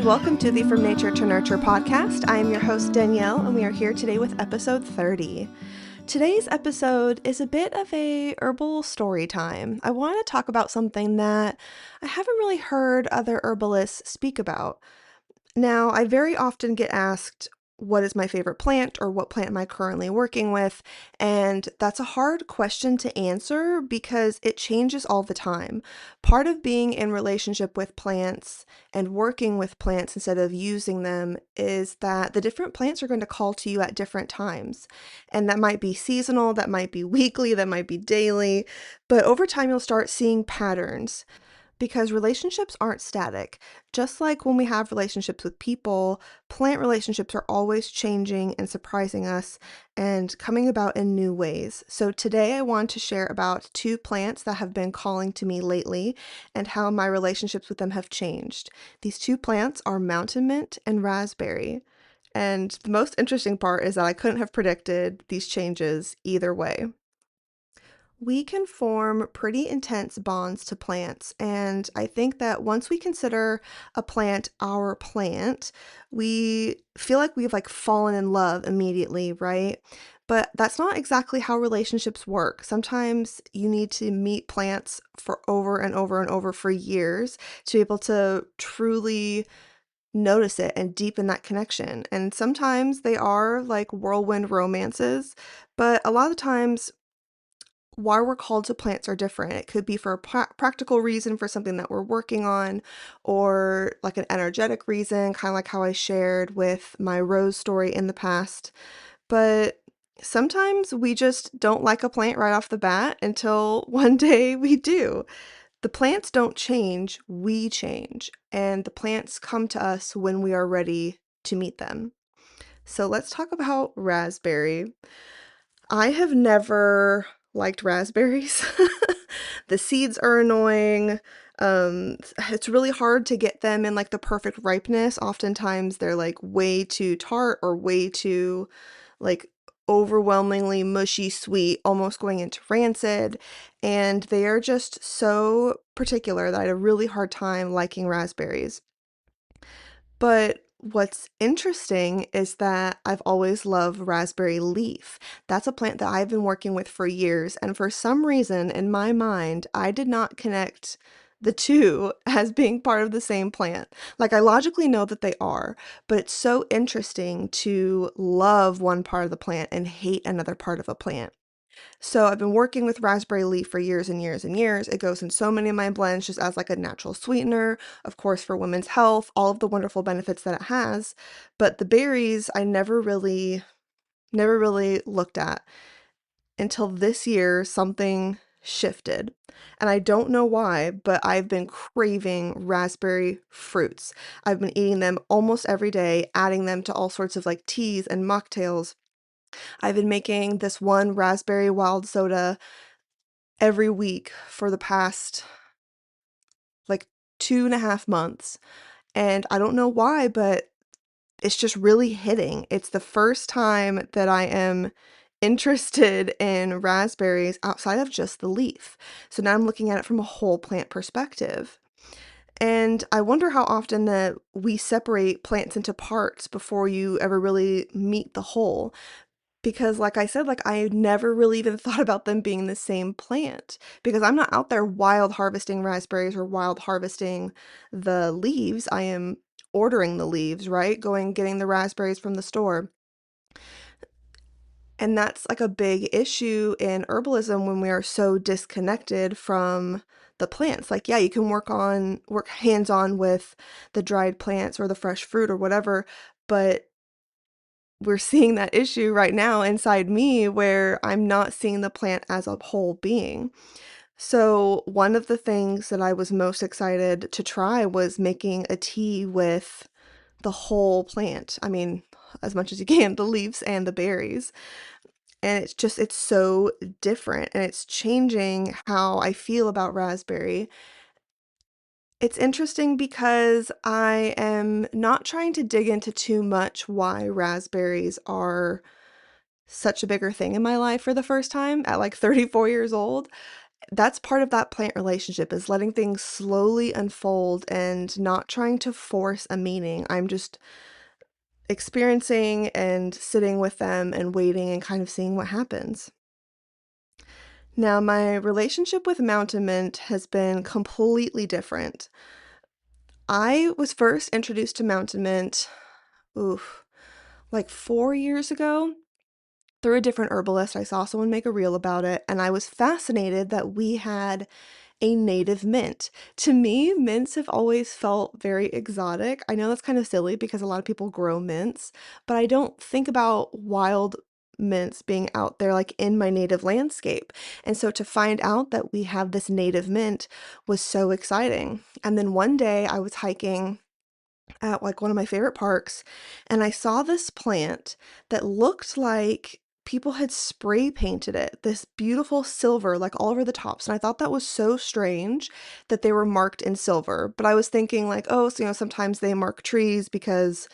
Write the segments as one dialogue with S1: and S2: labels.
S1: Welcome to the From Nature to Nurture podcast. I am your host, Danielle, and we are here today with episode 30. Today's episode is a bit of a herbal story time. I want to talk about something that I haven't really heard other herbalists speak about. Now, I very often get asked, what is my favorite plant or what plant am I currently working with? And that's a hard question to answer because it changes all the time. Part of being in relationship with plants and working with plants instead of using them is that the different plants are going to call to you at different times. And that might be seasonal, that might be weekly, that might be daily, but over time you'll start seeing patterns. Because relationships aren't static. Just like when we have relationships with people, plant relationships are always changing and surprising us and coming about in new ways. So today I want to share about two plants that have been calling to me lately and how my relationships with them have changed. These two plants are mountain mint and raspberry. And the most interesting part is that I couldn't have predicted these changes either way. We can form pretty intense bonds to plants, and I think that once we consider a plant our plant, we feel like we've fallen in love immediately, right? But that's not exactly how relationships work. Sometimes you need to meet plants for over and over and over for years to be able to truly notice it and deepen that connection. And sometimes they are like whirlwind romances, but a lot of the times why we're called to plants are different. It could be for a practical reason for something that we're working on, or like an energetic reason, kind of like how I shared with my rose story in the past. But sometimes we just don't like a plant right off the bat until one day we do. The plants don't change, we change, and the plants come to us when we are ready to meet them. So let's talk about raspberry. I have never liked raspberries. The seeds are annoying. It's really hard to get them in the perfect ripeness. Oftentimes they're way too tart or way too like overwhelmingly mushy sweet, almost going into rancid. And they are just so particular that I had a really hard time liking raspberries. But what's interesting is that I've always loved raspberry leaf. That's a plant that I've been working with for years, and for some reason in my mind, I did not connect the two as being part of the same plant. I logically know that they are, but it's so interesting to love one part of the plant and hate another part of a plant. So I've been working with raspberry leaf for years and years and years. It goes in so many of my blends just as a natural sweetener, of course, for women's health, all of the wonderful benefits that it has. But the berries I never really looked at until this year something shifted. And I don't know why, but I've been craving raspberry fruits. I've been eating them almost every day, adding them to all sorts of teas and mocktails. I've been making this one raspberry wild soda every week for the past 2.5 months. And I don't know why, but it's just really hitting. It's the first time that I am interested in raspberries outside of just the leaf. So now I'm looking at it from a whole plant perspective. And I wonder how often that we separate plants into parts before you ever really meet the whole. Because like I said, I never really even thought about them being the same plant because I'm not out there wild harvesting raspberries or wild harvesting the leaves. I am ordering the leaves, right? Getting the raspberries from the store. And that's a big issue in herbalism when we are so disconnected from the plants. Yeah, you can work hands-on with the dried plants or the fresh fruit or whatever, but we're seeing that issue right now inside me where I'm not seeing the plant as a whole being. So one of the things that I was most excited to try was making a tea with the whole plant. I mean, as much as you can, the leaves and the berries. And it's so different and it's changing how I feel about raspberry. It's interesting because I am not trying to dig into too much why raspberries are such a bigger thing in my life for the first time at 34 years old. That's part of that plant relationship, is letting things slowly unfold and not trying to force a meaning. I'm just experiencing and sitting with them and waiting and kind of seeing what happens. Now, my relationship with mountain mint has been completely different. I was first introduced to mountain mint, oof, like 4 years ago through a different herbalist. I saw someone make a reel about it, and I was fascinated that we had a native mint. To me, mints have always felt very exotic. I know that's kind of silly because a lot of people grow mints, but I don't think about wild mints being out there like in my native landscape. And so to find out that we have this native mint was so exciting. And then one day I was hiking at like one of my favorite parks, and I saw this plant that looked like people had spray painted it, this beautiful silver, like all over the tops. And I thought that was so strange that they were marked in silver. But I was thinking, like, oh, so, sometimes they mark trees because,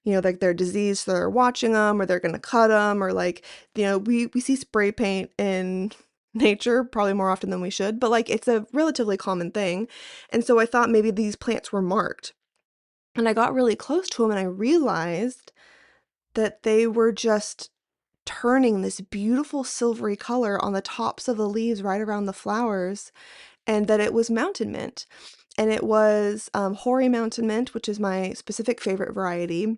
S1: like they're diseased, so they're watching them, or they're going to cut them, or like, we see spray paint in nature probably more often than we should, but like it's a relatively common thing. And so I thought maybe these plants were marked. And I got really close to them and I realized that they were just turning this beautiful silvery color on the tops of the leaves right around the flowers, and that it was mountain mint. And it was hoary mountain mint, which is my specific favorite variety.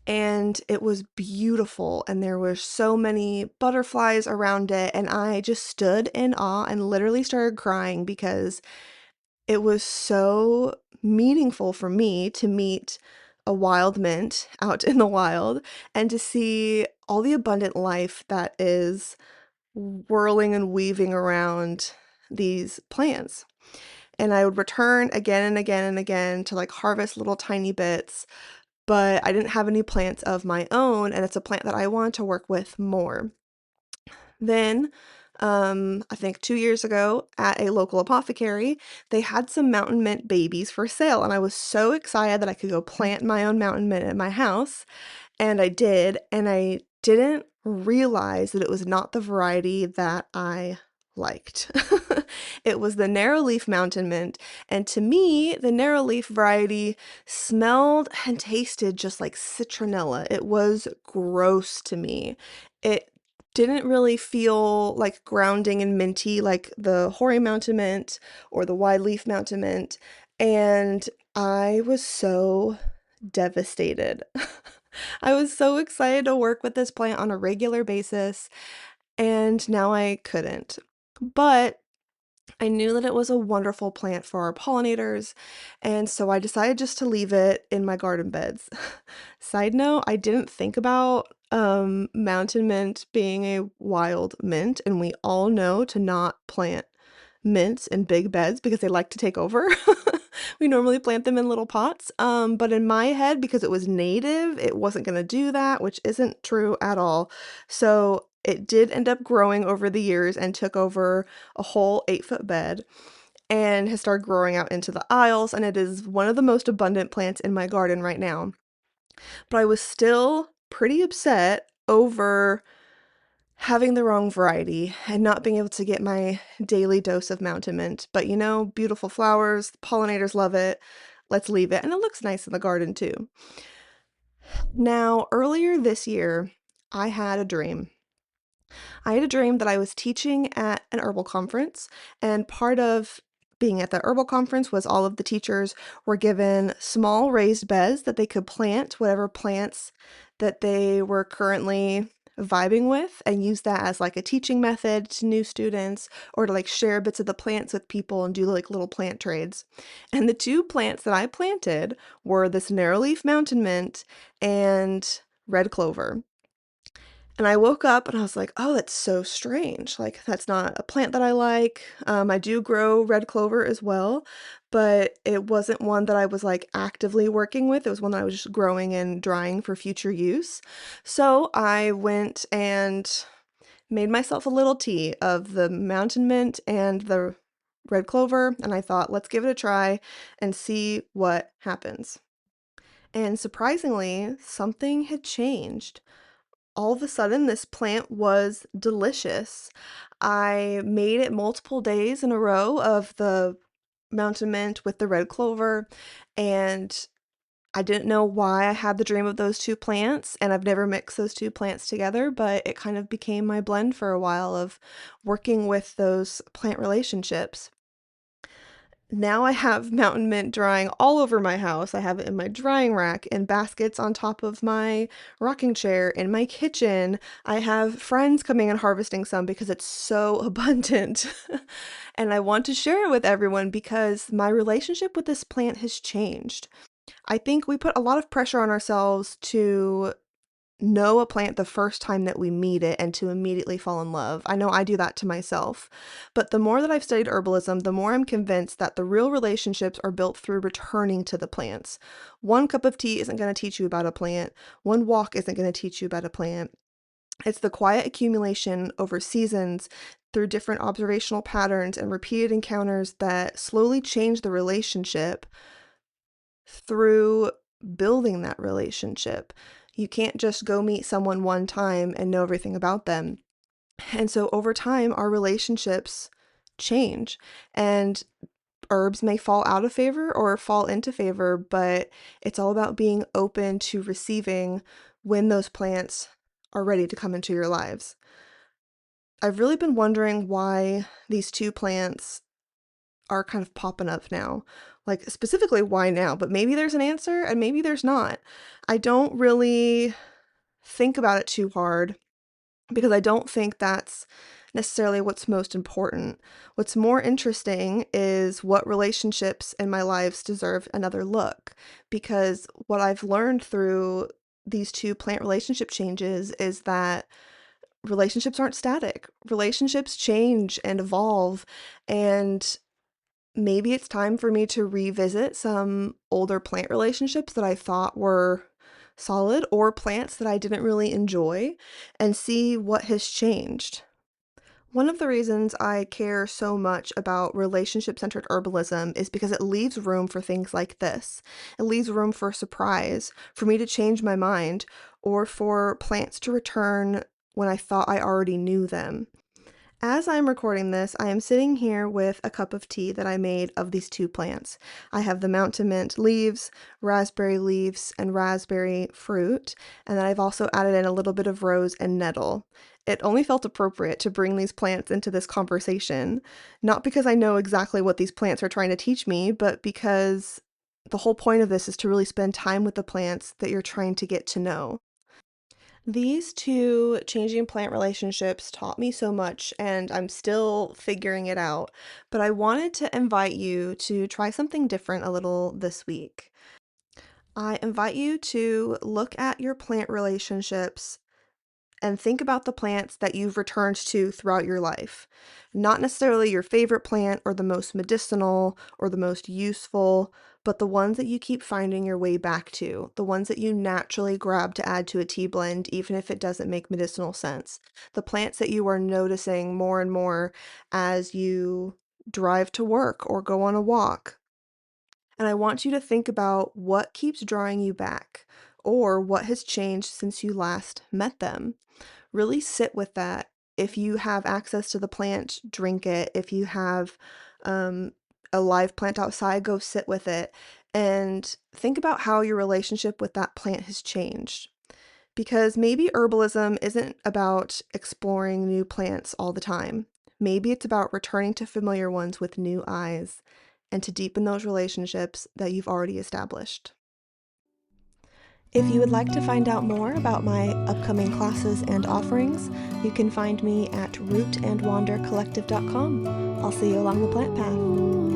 S1: And it was beautiful, and there were so many butterflies around it, and I just stood in awe and literally started crying because it was so meaningful for me to meet a wild mint out in the wild and to see all the abundant life that is whirling and weaving around these plants. And I would return again and again and again to like harvest little tiny bits, but I didn't have any plants of my own, and it's a plant that I want to work with more. Then, I think 2 years ago at a local apothecary, they had some mountain mint babies for sale, and I was so excited that I could go plant my own mountain mint at my house, and I did, and I didn't realize that it was not the variety that I liked. It was the narrow leaf mountain mint, and to me, the narrow leaf variety smelled and tasted just like citronella. It was gross to me. It didn't really feel like grounding and minty like the hoary mountain mint or the wide leaf mountain mint, and I was so devastated. I was so excited to work with this plant on a regular basis, and now I couldn't. But I knew that it was a wonderful plant for our pollinators, and so I decided just to leave it in my garden beds. Side note, I didn't think about mountain mint being a wild mint, and we all know to not plant mints in big beds because they like to take over. We normally plant them in little pots, but in my head, because it was native, it wasn't going to do that, which isn't true at all. So it did end up growing over the years and took over a whole 8-foot bed and has started growing out into the aisles, and it is one of the most abundant plants in my garden right now. But I was still pretty upset over having the wrong variety and not being able to get my daily dose of mountain mint. But beautiful flowers, pollinators love it. Let's leave it. And it looks nice in the garden too. Now, earlier this year, I had a dream. I had a dream that I was teaching at an herbal conference, and part of being at the herbal conference was all of the teachers were given small raised beds that they could plant whatever plants that they were currently vibing with, and use that as like a teaching method to new students, or to like share bits of the plants with people and do like little plant trades. And the two plants that I planted were this narrowleaf mountain mint and red clover. And I woke up and I was like, oh, that's so strange. Like, that's not a plant that I like. I do grow red clover as well, but it wasn't one that I was like actively working with. It was one that I was just growing and drying for future use. So I went and made myself a little tea of the mountain mint and the red clover. And I thought, let's give it a try and see what happens. And surprisingly, something had changed. all of a sudden this plant was delicious. I made it multiple days in a row of the mountain mint with the red clover, and I didn't know why I had the dream of those two plants, and I've never mixed those two plants together, but it kind of became my blend for a while of working with those plant relationships. Now I have mountain mint drying all over my house. I have it in my drying rack, in baskets on top of my rocking chair, in my kitchen. I have friends coming and harvesting some because it's so abundant. And I want to share it with everyone because my relationship with this plant has changed. I think we put a lot of pressure on ourselves to know a plant the first time that we meet it and to immediately fall in love. I know I do that to myself. But the more that I've studied herbalism, the more I'm convinced that the real relationships are built through returning to the plants. One cup of tea isn't going to teach you about a plant. One walk isn't going to teach you about a plant. It's the quiet accumulation over seasons through different observational patterns and repeated encounters that slowly change the relationship through building that relationship. You can't just go meet someone one time and know everything about them. And so over time, our relationships change, and herbs may fall out of favor or fall into favor, but it's all about being open to receiving when those plants are ready to come into your lives. I've really been wondering why these two plants are kind of popping up now. Like, specifically, why now? But maybe there's an answer and maybe there's not. I don't really think about it too hard because I don't think that's necessarily what's most important. What's more interesting is what relationships in my lives deserve another look. Because what I've learned through these two plant relationship changes is that relationships aren't static. Relationships change and evolve, and maybe it's time for me to revisit some older plant relationships that I thought were solid or plants that I didn't really enjoy and see what has changed. One of the reasons I care so much about relationship-centered herbalism is because it leaves room for things like this. It leaves room for surprise, for me to change my mind, or for plants to return when I thought I already knew them. As I'm recording this, I am sitting here with a cup of tea that I made of these two plants. I have the mountain mint leaves, and raspberry fruit, and then I've also added in a little bit of rose and nettle. It only felt appropriate to bring these plants into this conversation, not because I know exactly what these plants are trying to teach me, but because the whole point of this is to really spend time with the plants that you're trying to get to know. These two changing plant relationships taught me so much, and I'm still figuring it out. But I wanted to invite you to try something different a little this week. I invite you to look at your plant relationships and think about the plants that you've returned to throughout your life. Not necessarily your favorite plant or the most medicinal or the most useful, but the ones that you keep finding your way back to, the ones that you naturally grab to add to a tea blend, even if it doesn't make medicinal sense. The plants that you are noticing more and more as you drive to work or go on a walk. And I want you to think about what keeps drawing you back or what has changed since you last met them. Really sit with that. If you have access to the plant, drink it. If you have um, a live plant outside, go sit with it and think about how your relationship with that plant has changed. Because maybe herbalism isn't about exploring new plants all the time. Maybe it's about returning to familiar ones with new eyes and to deepen those relationships that you've already established. If you would like to find out more about my upcoming classes and offerings, you can find me at rootandwandercollective.com. I'll see you along the plant path.